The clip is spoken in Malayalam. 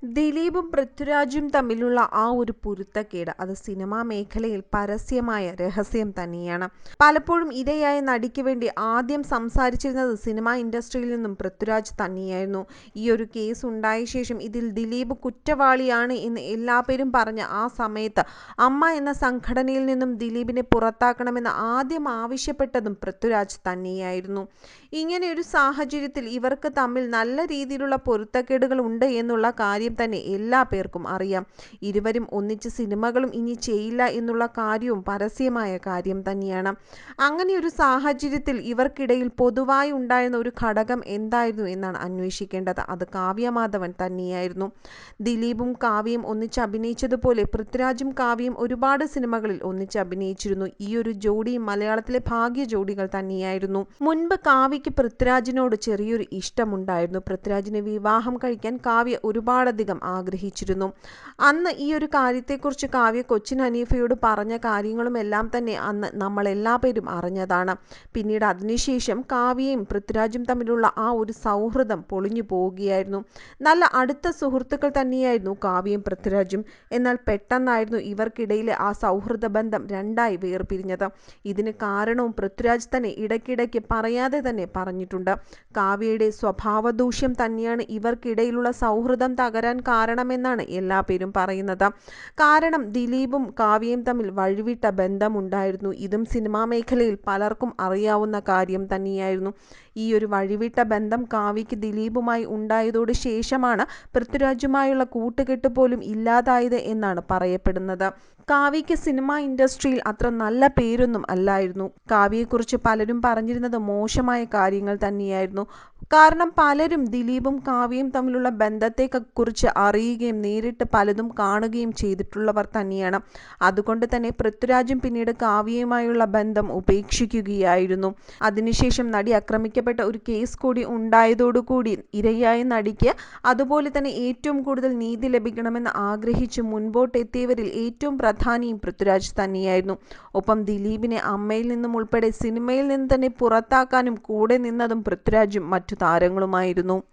ദിലീപും പൃഥ്വിരാജും തമ്മിലുള്ള ആ ഒരു പൊരുത്തക്കേട് അത് സിനിമാ മേഖലയിൽ പരസ്യമായ രഹസ്യം തന്നെയാണ്. പലപ്പോഴും ഇരയായ നടിക്ക് വേണ്ടി ആദ്യം സംസാരിച്ചിരുന്നത് സിനിമാ ഇൻഡസ്ട്രിയിൽ നിന്നും പൃഥ്വിരാജ് തന്നെയായിരുന്നു. ഈ ഒരു കേസ് ഉണ്ടായ ശേഷം ഇതിൽ ദിലീപ് കുറ്റവാളിയാണ് എന്ന് എല്ലാവരും പറഞ്ഞ ആ സമയത്ത് അമ്മ എന്ന സംഘടനയിൽ നിന്നും ദിലീപിനെ പുറത്താക്കണമെന്ന് ആദ്യം ആവശ്യപ്പെട്ടതും പൃഥ്വിരാജ് തന്നെയായിരുന്നു. ഇങ്ങനെ ഒരു സാഹചര്യത്തിൽ ഇവർക്ക് തമ്മിൽ നല്ല രീതിയിലുള്ള പൊരുത്തക്കേടുകൾ ഉണ്ട് എന്നുള്ള കാര്യം തന്നെ എല്ലാ പേർക്കും അറിയാം. ഇരുവരും ഒന്നിച്ച് സിനിമകളും ഇനി ചെയ്യില്ല എന്നുള്ള കാര്യവും പരസ്യമായ കാര്യം തന്നെയാണ്. അങ്ങനെ ഒരു സാഹചര്യത്തിൽ ഇവർക്കിടയിൽ പൊതുവായി ഉണ്ടായിരുന്ന ഒരു ഘടകം എന്തായിരുന്നു എന്നാണ് അന്വേഷിക്കേണ്ടത്. അത് കാവ്യ മാധവൻ തന്നെയായിരുന്നു. ദിലീപും കാവ്യയും ഒന്നിച്ച് അഭിനയിച്ചതുപോലെ പൃഥ്വിരാജും കാവ്യയും ഒരുപാട് സിനിമകളിൽ ഒന്നിച്ച് അഭിനയിച്ചിരുന്നു. ഈ ഒരു ജോഡിയും മലയാളത്തിലെ ഭാഗ്യ ജോഡികൾ തന്നെയായിരുന്നു. മുൻപ് കാവ്യയ്ക്ക് പൃഥ്വിരാജിനോട് ചെറിയൊരു ഇഷ്ടമുണ്ടായിരുന്നു. പൃഥ്വിരാജിനെ വിവാഹം കഴിക്കാൻ കാവ്യ ഒരുപാടധികം ആഗ്രഹിച്ചിരുന്നു. അന്ന് ഈ ഒരു കാര്യത്തെക്കുറിച്ച് കാവ്യ കൊച്ചിൻ ഹനീഫയോട് പറഞ്ഞ കാര്യങ്ങളും എല്ലാം തന്നെ അന്ന് നമ്മളെല്ലാവരും അറിഞ്ഞതാണ്. പിന്നീട് അതിനുശേഷം കാവ്യയും പൃഥ്വിരാജും തമ്മിലുള്ള ആ ഒരു സൗഹൃദം പൊളിഞ്ഞു പോവുകയായിരുന്നു. നല്ല അടുത്ത സുഹൃത്തുക്കൾ തന്നെയായിരുന്നു കാവ്യയും പൃഥ്വിരാജും. എന്നാൽ പെട്ടെന്നായിരുന്നു ഇവർക്കിടയിലെ ആ സൗഹൃദ ബന്ധം രണ്ടായി വേർപിരിഞ്ഞത്. ഇതിന് കാരണവും പൃഥ്വിരാജ് തന്നെ ഇടയ്ക്കിടയ്ക്ക് പറയാതെ തന്നെ പറഞ്ഞിട്ടുണ്ട്. കാവ്യയുടെ സ്വഭാവദൂഷ്യം തന്നെയാണ് ഇവർക്കിടയിലുള്ള സൗഹൃദം തകരാൻ കാരണമെന്നാണ് എല്ലാ പേരും പറയുന്നത്. കാരണം ദിലീപും കാവ്യയും തമ്മിൽ വഴിവിട്ട ബന്ധമുണ്ടായിരുന്നു. ഇതും സിനിമാ മേഖലയിൽ പലർക്കും അറിയാവുന്ന കാര്യം തന്നെയായിരുന്നു. ഈ ഒരു വഴിവിട്ട ബന്ധം കാവ്യയ്ക്ക് ദിലീപുമായി ഉണ്ടായതോട് ശേഷമാണ് പൃഥ്വിരാജുമായുള്ള കൂട്ടുകെട്ട് പോലും ഇല്ലാതായത് എന്നാണ് പറയപ്പെടുന്നത്. കാവ്യയ്ക്ക് സിനിമാ ഇൻഡസ്ട്രിയിൽ അത്ര നല്ല പേരൊന്നും അല്ലായിരുന്നു. കാവ്യയെക്കുറിച്ച് പലരും പറഞ്ഞിരുന്നത് മോശമായ കാര്യങ്ങൾ തന്നെയായിരുന്നു. കാരണം പലരും ദിലീപും കാവ്യയും തമ്മിലുള്ള ബന്ധത്തെക്കുറിച്ച് അറിയുകയും നേരിട്ട് പലതും കാണുകയും ചെയ്തിട്ടുള്ളവർ തന്നെയാണ്. അതുകൊണ്ട് തന്നെ പൃഥ്വിരാജും പിന്നീട് കാവ്യയുമായുള്ള ബന്ധം ഉപേക്ഷിക്കുകയായിരുന്നു. അതിനുശേഷം നടി ആക്രമിക്കപ്പെട്ട ഒരു കേസ് കൂടി ഉണ്ടായതോടുകൂടി ഇരയായ നടിക്ക് അതുപോലെ തന്നെ ഏറ്റവും കൂടുതൽ നീതി ലഭിക്കണമെന്ന് ആഗ്രഹിച്ച് മുൻപോട്ടെത്തിയവരിൽ ഏറ്റവും പ്രധാനിയും പൃഥ്വിരാജ് തന്നെയായിരുന്നു. ഒപ്പം ദിലീപിനെ അമ്മയിൽ നിന്നും ഉൾപ്പെടെ സിനിമയിൽ നിന്ന് തന്നെ പുറത്താക്കാനും കൂടെ നിന്നതും പൃഥ്വിരാജും മറ്റു താരങ്ങളുമായിരുന്നു.